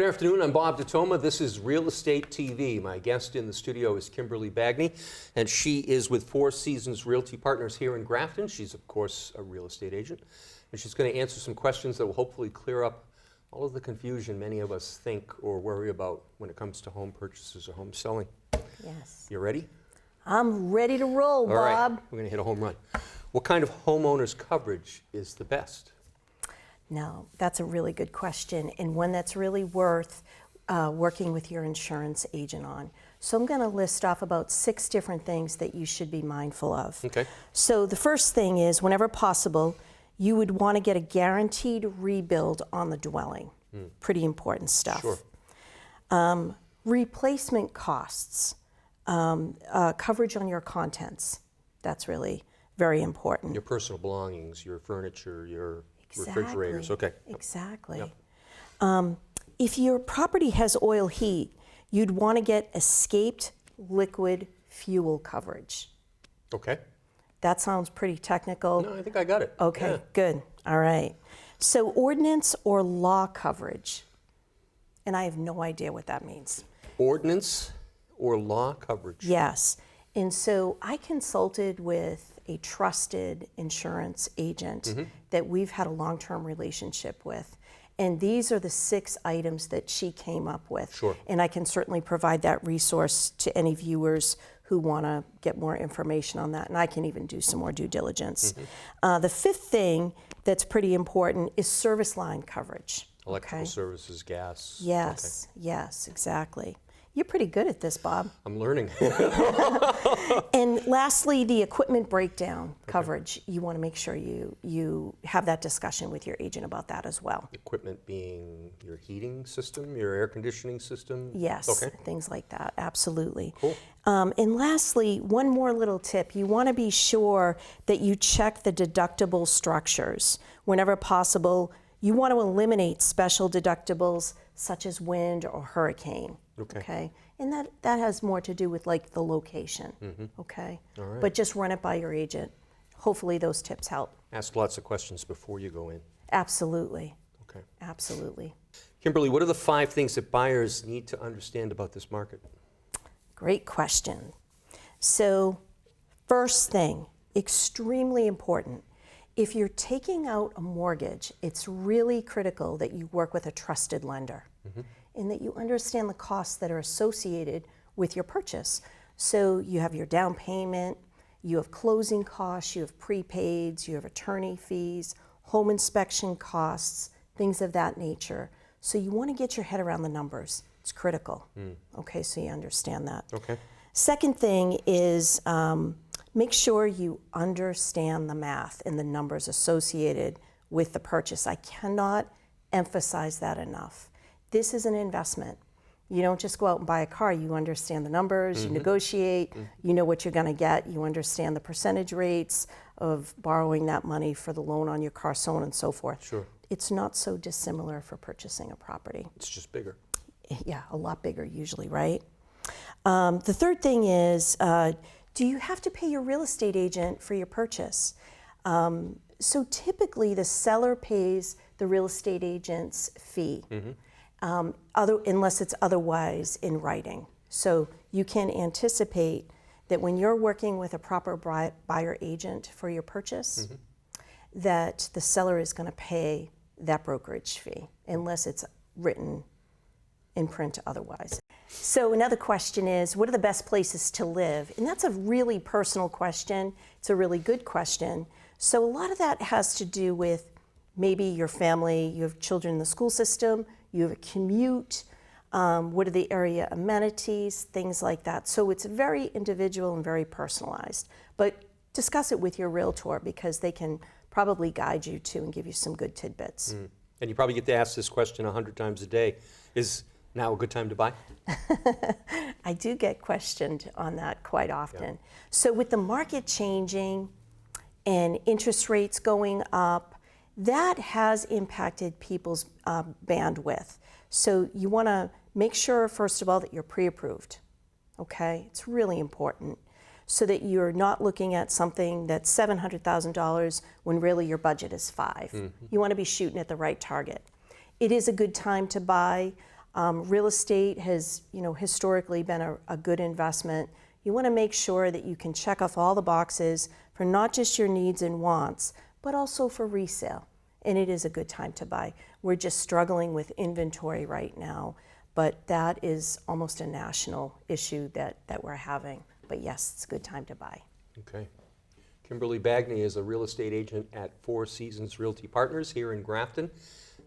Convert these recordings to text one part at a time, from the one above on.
Good afternoon, I'm Bob DeToma. This is Real Estate TV. My guest in the studio is Kimberly Bagney, and she is with Four Seasons Realty Partners here in Grafton. She's, of course, a real estate agent, and she's going to answer some questions that will hopefully clear up all of the confusion many of us think or worry about when it comes to home purchases or home selling. Yes. You ready? I'm ready to roll, Bob. All right, we're going to hit a home run. What kind of homeowners coverage is the best? Now, that's a really good question, and one that's really worth working with your insurance agent on. So I'm going to list off about 6 different things that you should be mindful of. Okay. So the first thing is, whenever possible, you would want to get a guaranteed rebuild on the dwelling. Pretty important stuff. Sure. Replacement costs, coverage on your contents. That's really very important. Your personal belongings, your furniture, your refrigerators. Okay. Exactly. Yep. If your property has oil heat, you'd want to get escaped liquid fuel coverage. Okay. That sounds pretty technical. No, I think I got it. Okay, Yeah. good. All right. So ordinance or law coverage, and I have no idea what that means. Ordinance or law coverage? Yes. And so I consulted with a trusted insurance agent that we've had a long-term relationship with. And these are the 6 items that she came up with. Sure. And I can certainly provide that resource to any viewers who want to get more information on that. And I can even do some more due diligence. The 5th thing that's pretty important is service line coverage. Electrical services, gas. Yes, yes, exactly. You're pretty good at this, Bob. I'm learning. And lastly, the equipment breakdown coverage. You want to make sure you have that discussion with your agent about that as well. Equipment being your heating system, your air conditioning system? Yes, Okay. things like that, absolutely. Cool. And lastly, one more little tip. You want to be sure that you check the deductible structures. Whenever possible, you want to eliminate special deductibles such as wind or hurricane. Okay. And that has more to do with like the location. Okay. All right. But just run it by your agent. Hopefully those tips help. Ask lots of questions before you go in. Absolutely. Okay. Absolutely. Kimberly, what are the 5 things that buyers need to understand about this market? Great question. So, first thing, extremely important. If you're taking out a mortgage, it's really critical that you work with a trusted lender and that you understand the costs that are associated with your purchase. So you have your down payment, you have closing costs, you have prepaids, you have attorney fees, home inspection costs, things of that nature. So you want to get your head around the numbers. It's critical. Okay, so you understand that. Okay. Second thing is make sure you understand the math and the numbers associated with the purchase. I cannot emphasize that enough. This is an investment. You don't just go out and buy a car. You understand the numbers, you negotiate, you know what you're going to get, you understand the percentage rates of borrowing that money for the loan on your car, so on and so forth. Sure. It's not so dissimilar for purchasing a property. It's just bigger. Yeah, a lot bigger usually, right? The third thing is, do you have to pay your real estate agent for your purchase? So typically the seller pays the real estate agent's fee, unless it's otherwise in writing. So you can anticipate that when you're working with a proper buyer agent for your purchase, that the seller is going to pay that brokerage fee, unless it's written in print otherwise. So another question is, what are the best places to live? And that's a really personal question. It's a really good question. So a lot of that has to do with maybe your family, you have children in the school system, you have a commute, what are the area amenities, things like that. So it's very individual and very personalized. But discuss it with your realtor because they can probably guide you to and give you some good tidbits. And you probably get to ask this question 100 times a day. Is now a good time to buy? I do get questioned on that quite often. So with the market changing and interest rates going up, that has impacted people's bandwidth. So you want to make sure, first of all, that you're pre-approved. Okay? It's really important. So that you're not looking at something that's $700,000 when really your budget is $5. You want to be shooting at the right target. It is a good time to buy. Real estate has, historically been a good investment. You want to make sure that you can check off all the boxes for not just your needs and wants, but also for resale. And it is a good time to buy. We're just struggling with inventory right now, but that is almost a national issue that we're having. But yes, it's a good time to buy. Okay. Kimberly Bagney is a real estate agent at Four Seasons Realty Partners here in Grafton.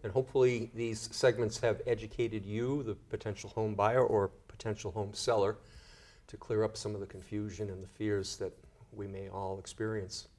And hopefully these segments have educated you, the potential home buyer or potential home seller, to clear up some of the confusion and the fears that we may all experience.